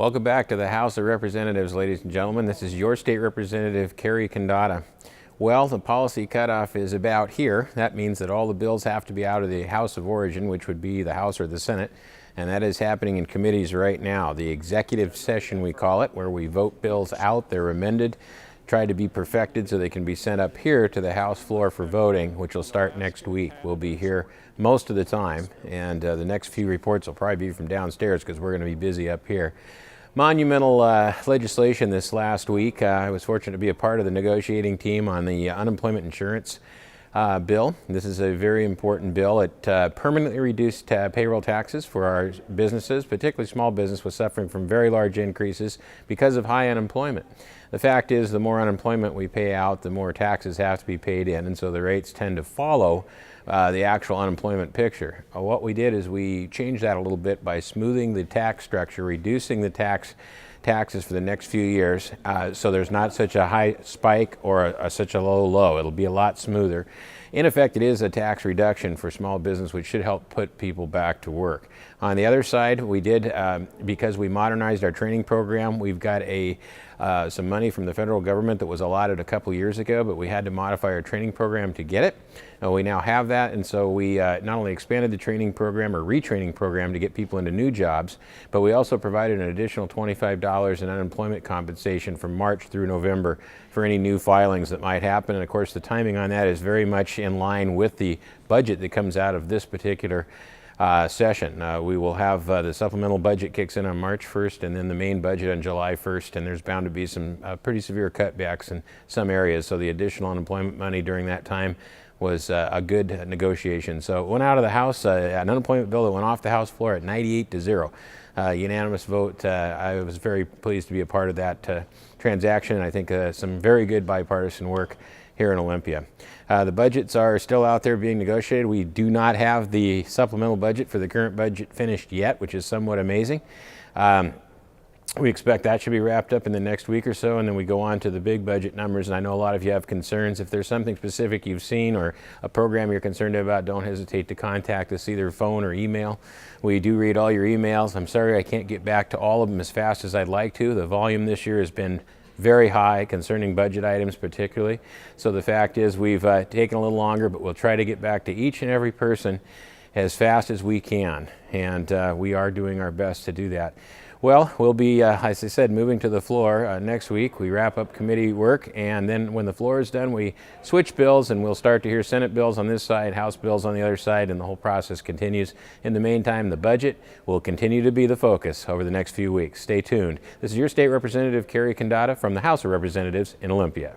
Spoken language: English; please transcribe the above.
Welcome back to the House of Representatives, ladies and gentlemen. This is your state representative, Kerry Condotta. Well, the policy cutoff is about here. That means that all the bills have to be out of the House of Origin, which would be the House or the Senate, and that is happening in committees right now. The executive session, we call it, where we vote bills out, they're amended, tried to be perfected so they can be sent up here to the House floor for voting, which will start next week. We'll be here most of the time, and the next few reports will probably be from downstairs because we're going to be busy up here. Monumental legislation this last week. I was fortunate to be a part of the negotiating team on the unemployment insurance bill. This is a very important bill. It permanently reduced payroll taxes for our businesses, particularly small business was suffering from very large increases because of high unemployment. The fact is, the more unemployment we pay out, the more taxes have to be paid in, and so the rates tend to follow the actual unemployment picture. What we did is we changed that a little bit by smoothing the tax structure, reducing the taxes for the next few years, so there's not such a high spike or such a low. It'll be a lot smoother. In effect, it is a tax reduction for small business, which should help put people back to work. On the other side, we did, because we modernized our training program, we've got some money from the federal government that was allotted a couple years ago, but we had to modify our training program to get it. We now have that, and so we not only expanded the training program or retraining program to get people into new jobs, but we also provided an additional $25 in unemployment compensation from March through November for any new filings that might happen. And of course, the timing on that is very much in line with the budget that comes out of this particular session. We will have the supplemental budget kicks in on March 1st and then the main budget on July 1st, and there's bound to be some pretty severe cutbacks in some areas, so the additional unemployment money during that time was a good negotiation. So it went out of the House, an unemployment bill that went off the House floor at 98-0. Unanimous vote. I was very pleased to be a part of that transaction. I think some very good bipartisan work here in Olympia. The budgets are still out there being negotiated. We do not have the supplemental budget for the current budget finished yet, which is somewhat amazing. We expect that should be wrapped up in the next week or so, and then we go on to the big budget numbers. And I know a lot of you have concerns. If there's something specific you've seen or a program you're concerned about, don't hesitate to contact us, either phone or email. We do read all your emails. I'm sorry I can't get back to all of them as fast as I'd like to. The volume this year has been very high concerning budget items particularly. So the fact is we've taken a little longer, but we'll try to get back to each and every person as fast as we can, and we are doing our best to do that. Well, we'll be, as I said, moving to the floor next week. We wrap up committee work, and then when the floor is done, we switch bills, and we'll start to hear Senate bills on this side, House bills on the other side, and the whole process continues. In the meantime, the budget will continue to be the focus over the next few weeks. Stay tuned. This is your state representative, Kerry Condotta, from the House of Representatives in Olympia.